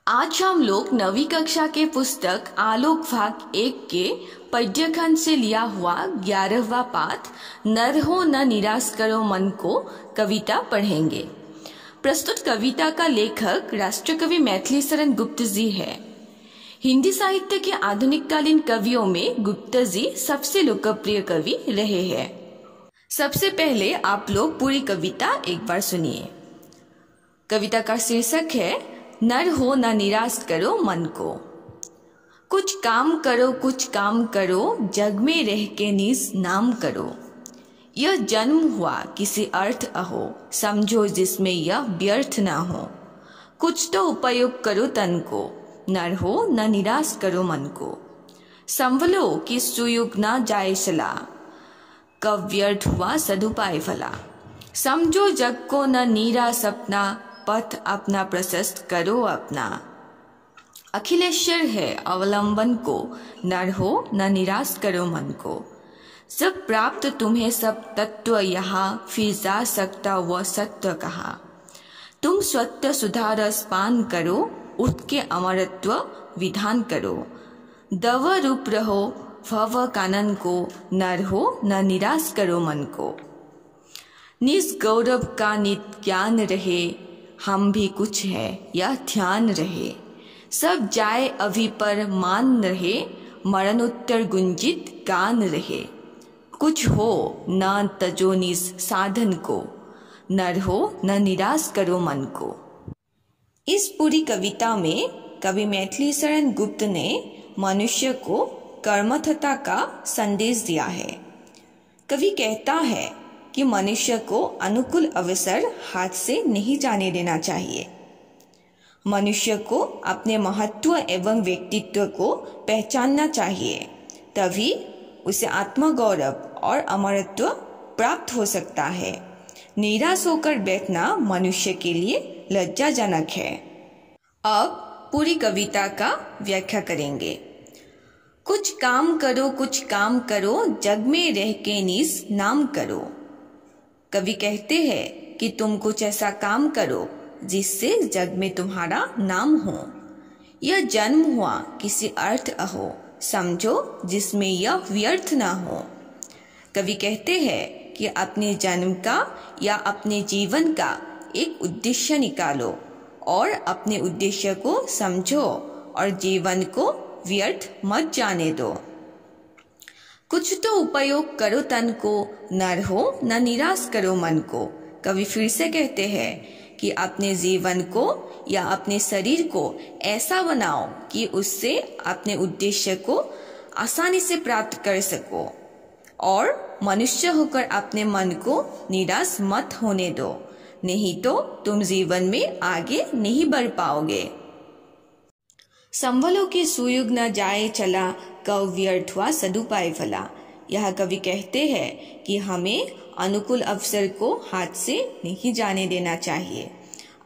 आज हम लोग 9वीं कक्षा के पुस्तक आलोक भाग 1 के पद्यखंड से लिया हुआ 11वां पाठ नर हो न निराश करो मन को कविता पढ़ेंगे। प्रस्तुत कविता का लेखक राष्ट्रकवि मैथिली शरण गुप्त जी है। हिंदी साहित्य के आधुनिक कालीन कवियों में गुप्त जी सबसे लोकप्रिय कवि रहे हैं। सबसे पहले आप लोग पूरी कविता एक बार सुनिए। कविता का शीर्षक है नर हो न निराश करो मन को। कुछ काम करो, जग में रह के निज नाम करो। यह जन्म हुआ किसी अर्थ अहो, समझो जिसमें यह व्यर्थ ना हो। कुछ तो उपयोग करो तन को, नर हो न निराश करो मन को। संभलो कि सुयुग ना जाए चला, कब व्यर्थ हुआ सदुपाय भला। समझो जग को न नीरा सपना, पथ अपना प्रशस्त करो अपना। अखिलेश्वर है अवलंबन को, नर हो न निराश करो मन को। जब प्राप्त तुम्हें सब तत्व यहाँ, फिर जा सकता वह सत्य कहा। तुम सत्य सुधा रस पान करो, उठ के अमरत्व विधान करो। दव रूप रहो भव कानन को, नर हो न निराश करो मन को। निज गौरव का नित ज्ञान रहे, हम भी कुछ है यह ध्यान रहे। सब जाए अभी पर मान रहे, मरणोत्तर गुंजित गान रहे। कुछ हो न तजो निज साधन को, नर हो न निराश करो मन को। इस पूरी कविता में कवि मैथिली शरण गुप्त ने मनुष्य को कर्मठता का संदेश दिया है। कवि कहता है कि मनुष्य को अनुकूल अवसर हाथ से नहीं जाने देना चाहिए। मनुष्य को अपने महत्व एवं व्यक्तित्व को पहचानना चाहिए, तभी उसे आत्मगौरव और अमरत्व प्राप्त हो सकता है। निराश होकर बैठना मनुष्य के लिए लज्जाजनक है। अब पूरी कविता का व्याख्या करेंगे। कुछ काम करो, जग में रह के निज नाम करो। कवि कहते हैं कि तुम कुछ ऐसा काम करो जिससे जग में तुम्हारा नाम हो। यह जन्म हुआ किसी अर्थ अहो, समझो जिसमें यह व्यर्थ ना हो। कवि कहते हैं कि अपने जन्म का या अपने जीवन का एक उद्देश्य निकालो और अपने उद्देश्य को समझो और जीवन को व्यर्थ मत जाने दो। कुछ तो उपयोग करो तन को, नर हो न निराश करो मन को। कवि फिर से कहते हैं कि अपने जीवन को या अपने शरीर को ऐसा बनाओ कि उससे अपने उद्देश्य को आसानी से प्राप्त कर सको और मनुष्य होकर अपने मन को निराश मत होने दो, नहीं तो तुम जीवन में आगे नहीं बढ़ पाओगे। संभलो कि सुयुग न जाए चला, कब व्यर्थ हुआ सदुपाय भला। यह कवि कहते हैं कि हमें अनुकूल अवसर को हाथ से नहीं जाने देना चाहिए।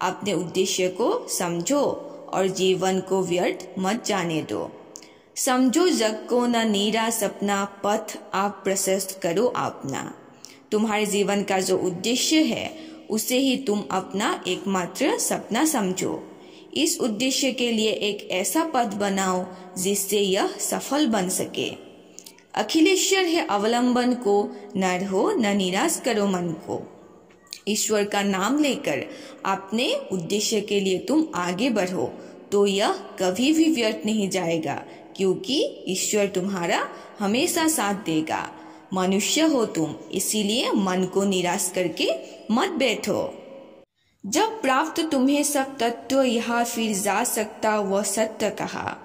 अपने उद्देश्य को समझो और जीवन को व्यर्थ मत जाने दो। समझो जग को न नीरा सपना, पथ आप प्रशस्त करो अपना। तुम्हारे जीवन का जो उद्देश्य है उसे ही तुम अपना एकमात्र सपना समझो। इस उद्देश्य के लिए एक ऐसा पथ बनाओ जिससे यह सफल बन सके। अखिलेश्वर है अवलंबन को, नर हो न निराश करो मन को। ईश्वर का नाम लेकर अपने उद्देश्य के लिए तुम आगे बढ़ो तो यह कभी भी व्यर्थ नहीं जाएगा, क्योंकि ईश्वर तुम्हारा हमेशा साथ देगा। मनुष्य हो तुम, इसीलिए मन को निराश करके मत बैठो। जब प्राप्त तुम्हें सब तत्व यहाँ, फिर जा सकता वह सत्य कहा।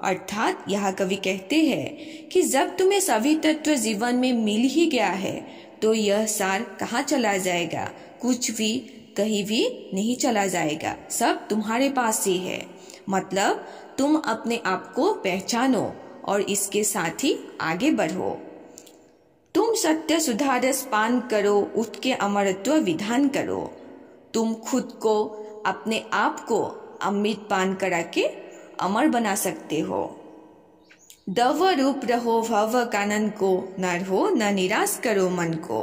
अर्थात यह कवि कहते हैं कि जब तुम्हें सभी तत्व जीवन में मिल ही गया है तो यह सार कहाँ चला जाएगा, कुछ भी कहीं भी नहीं चला जाएगा, सब तुम्हारे पास ही है। मतलब तुम अपने आप को पहचानो और इसके साथ ही आगे बढ़ो। तुम सत्य सुधा रस पान करो, उठ के अमरत्व विधान करो। तुम खुद को, अपने आप को अमृत पान करा के अमर बना सकते हो। दव रूप रहो भव कानन को, नर हो न निराश करो मन को।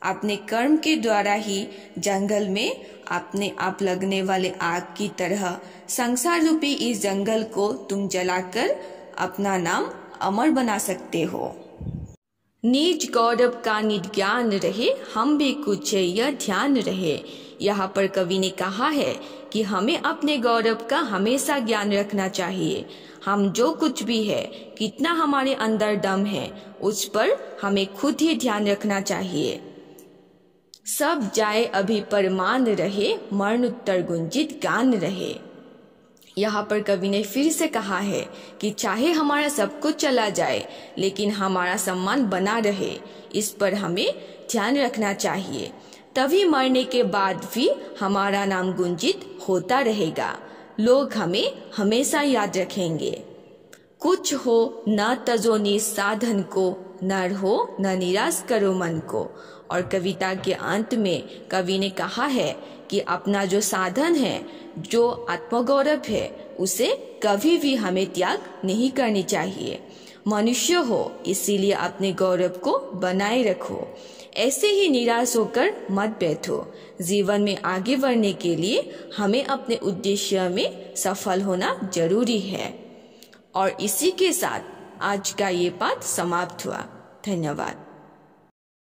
अपने कर्म के द्वारा ही जंगल में अपने आप लगने वाले आग की तरह संसार रूपी इस जंगल को तुम जलाकर अपना नाम अमर बना सकते हो। निज गौरव का निज्ञान रहे, हम भी कुछ यह ध्यान रहे। यहाँ पर कवि ने कहा है कि हमें अपने गौरव का हमेशा ज्ञान रखना चाहिए। हम जो कुछ भी है, कितना हमारे अंदर दम है, उस पर हमें खुद ही ध्यान रखना चाहिए। सब जाए अभी परमान रहे, मरण उत्तर गुंजित गान रहे। यहाँ पर कवि ने फिर से कहा है कि चाहे हमारा सब कुछ चला जाए, लेकिन हमारा सम्मान बना रहे, इस पर हमें ध्यान रखना चाहिए। तभी मरने के बाद भी हमारा नाम गुंजित होता रहेगा, लोग हमें हमेशा याद रखेंगे। कुछ हो न तजो निसाधन को, नर हो न निराश करो मन को। और कविता के अंत में कवि ने कहा है कि अपना जो साधन है, जो आत्मगौरव है, उसे कभी भी हमें त्याग नहीं करनी चाहिए। मनुष्य हो, इसीलिए अपने गौरव को बनाए रखो। ऐसे ही निराश होकर मत बैठो। जीवन में आगे बढ़ने के लिए हमें अपने उद्देश्य में सफल होना जरूरी है। और इसी के साथ आज का ये पाठ समाप्त हुआ। धन्यवाद।